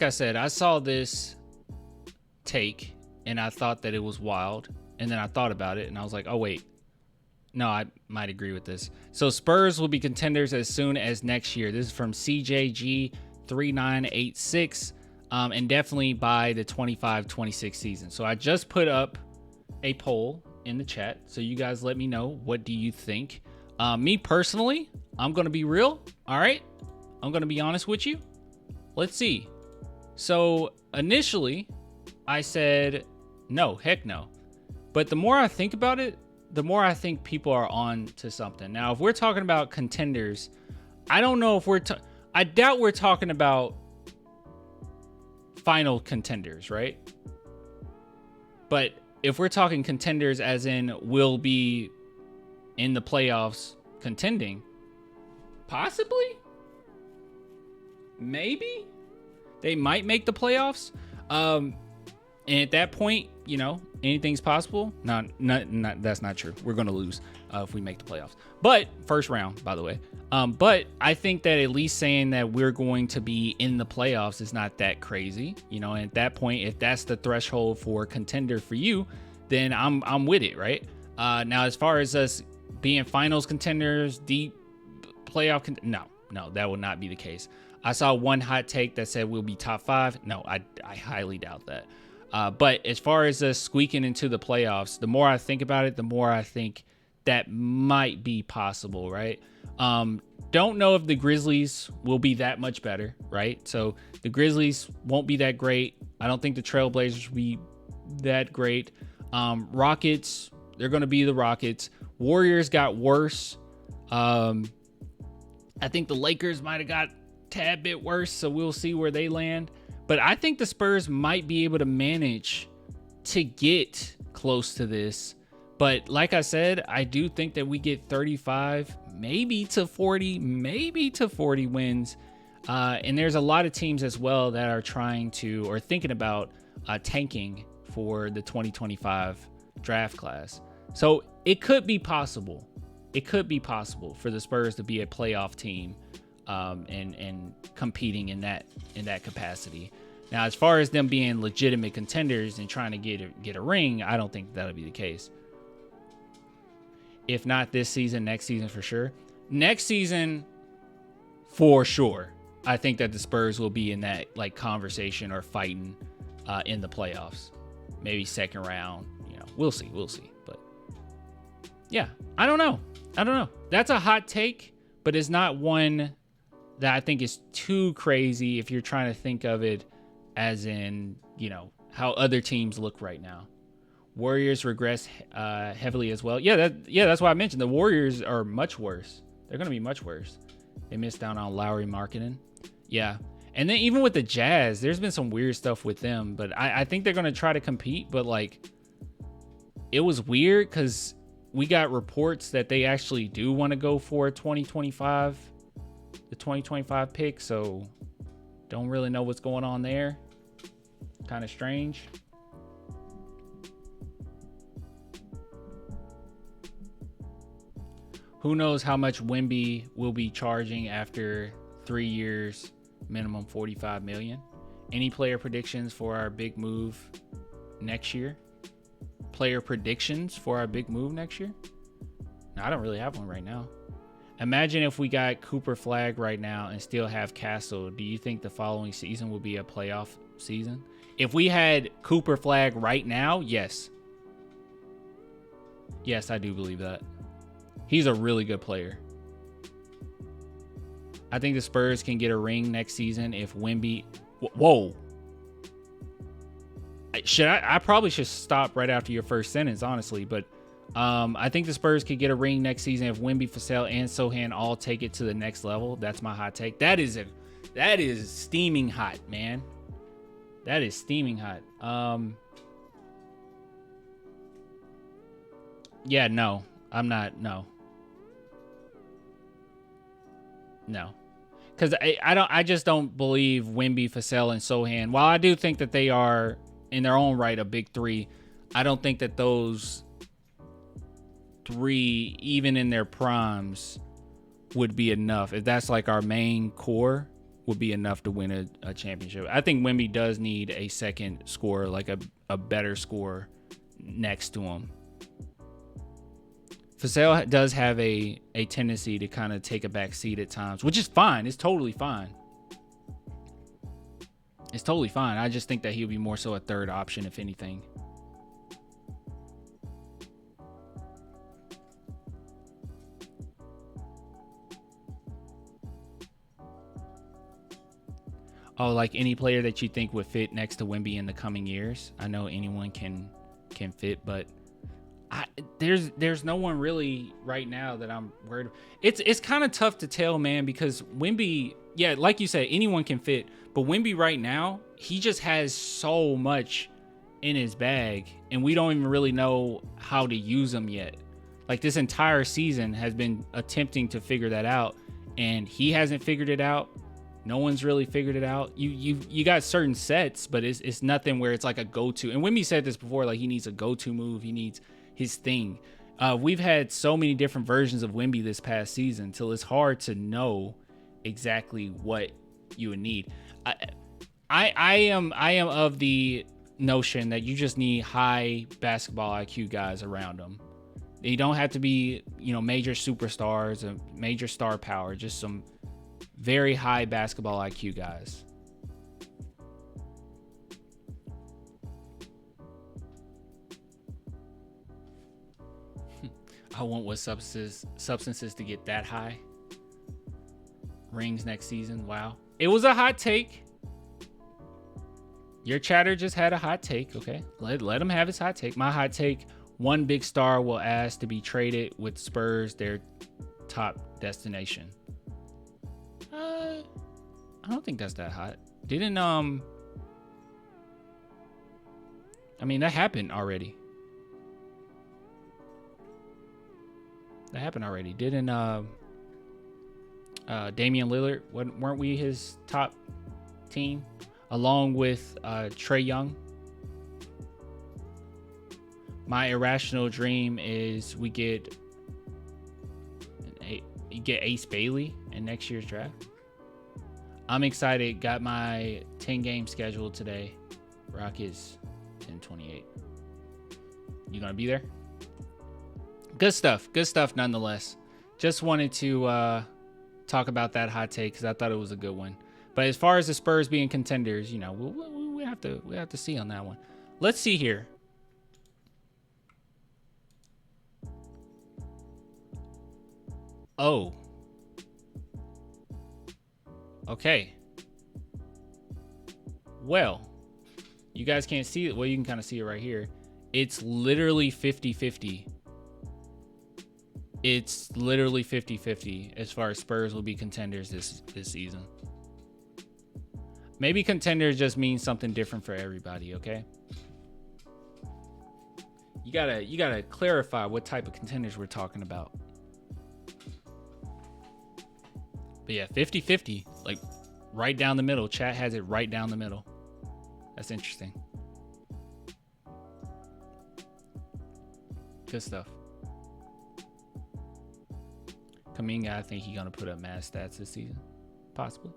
I said, I saw this take and I thought that it was wild. And then I thought about it and I was like, oh, wait. No, I might agree with this. So Spurs will be contenders as soon as next year. This is from CJG3986. And definitely by the 25-26 season. So I just put up a poll in the chat. So you guys let me know, what do you think? Me personally, I'm going to be real. All right. I'm going to be honest with you. Let's see. So initially I said, no, heck no. But the more I think about it, the more I think people are on to something. Now, if we're talking about contenders, I don't know if I doubt we're talking about final contenders, right? But if we're talking contenders as in will be in the playoffs contending, possibly, maybe they might make the playoffs. And at that point, you know, anything's possible. Not that's not true. We're going to lose if we make the playoffs. But first round, by the way. But I think that at least saying that we're going to be in the playoffs is not that crazy. You know, and at that point, if that's the threshold for contender for you, then I'm with it, right? Now, as far as us being finals contenders, deep playoff, no, that will not be the case. I saw one hot take that said we'll be top 5. No, I highly doubt that. But as far as us squeaking into the playoffs, the more I think about it, the more I think that might be possible, right? Don't know if the Grizzlies will be that much better, right? So the Grizzlies won't be that great. I don't think the Trailblazers will be that great. Rockets, they're going to be the Rockets. Warriors got worse. I think the Lakers might have got a tad bit worse, so we'll see where they land. But I think the Spurs might be able to manage to get close to this. But like I said, I do think that we get 35, maybe to 40 wins. And there's a lot of teams as well that are trying to or thinking about tanking for the 2025 draft class. So it could be possible. It could be possible for the Spurs to be a playoff team and competing in that capacity. Now, as far as them being legitimate contenders and trying to get a ring, I don't think that'll be the case. If not this season, next season for sure. Next season, for sure. I think that the Spurs will be in that like conversation or fighting in the playoffs. Maybe second round. You know, we'll see. But yeah, I don't know. That's a hot take, but it's not one that I think is too crazy if you're trying to think of it as in, you know, how other teams look right now. Warriors regress heavily as well. Yeah, that's why I mentioned the Warriors are much worse. They're going to be much worse. They missed out on Lowry marketing. Yeah. And then even with the Jazz, there's been some weird stuff with them, but I think they're going to try to compete. But like, it was weird because we got reports that they actually do want to go for 2025, the 2025 pick. So don't really know what's going on there. Kind of strange. Who knows how much Wemby will be charging after 3 years, minimum $45 million. Any player predictions for our big move next year? Player predictions for our big move next year? No, I don't really have one right now. Imagine if we got Cooper Flag right now and still have Castle. Do you think the following season will be a playoff season? If we had Cooper Flag right now, yes. Yes, I do believe that. He's a really good player. I think the Spurs can get a ring next season if Wemby... Whoa. I probably should stop right after your first sentence, honestly. But I think the Spurs could get a ring next season if Wemby, Vassell, and Sohan all take it to the next level. That's my hot take. That is steaming hot, man. That is steaming hot. Yeah, no. I'm not. No. Because I just don't believe Wemby, Vassell, and Sohan. While I do think that they are in their own right a big three, I don't think that those three, even in their primes, would be enough. If that's like our main core, would be enough to win a championship. I think Wemby does need a second scorer, like a better scorer next to him. Vassell does have a tendency to kind of take a back seat at times, which is fine. It's totally fine. It's totally fine. I just think that he'll be more so a third option, if anything. Oh, like any player that you think would fit next to Wemby in the coming years? I know anyone can fit, but there's no one really right now that I'm worried. It's kind of tough to tell, man, because Wemby, yeah, like you said, anyone can fit, but Wemby right now, he just has so much in his bag, and we don't even really know how to use him yet. Like, this entire season has been attempting to figure that out, and he hasn't figured it out. No one's really figured it out. You got certain sets, but it's nothing where it's like a go-to. And Wemby said this before, like, he needs a go-to move. He needs his thing. We've had so many different versions of Wemby this past season till it's hard to know exactly what you would need. I am of the notion that you just need high basketball IQ guys around them. They don't have to be, major superstars and major star power, just some very high basketball IQ guys. I want what substances to get that high. Rings next season. Wow. It was a hot take. Your chatter just had a hot take. Okay. Let him have his hot take. My hot take: one big star will ask to be traded with Spurs, their top destination. I don't think that's that hot. Didn't that happened already. Didn't Damian Lillard, weren't we his top team along with Trae Young? My irrational dream is we get Ace Bailey in next year's draft. I'm excited. Got my 10-game schedule today. Rockets 10-28. You gonna be there? Good stuff nonetheless. Just wanted to talk about that hot take because I thought it was a good one. But as far as the Spurs being contenders, we have to see on that one. Let's see here. Oh. Okay. Well, you guys can't see it. Well, you can kind of see it right here. It's literally 50-50. It's literally 50-50 as far as Spurs will be contenders this season. Maybe contenders just means something different for everybody, okay? You gotta clarify what type of contenders we're talking about. But yeah, 50-50, like right down the middle. Chat has it right down the middle. That's interesting. Good stuff. Kaminga, I think he's gonna put up mad stats this season, possibly.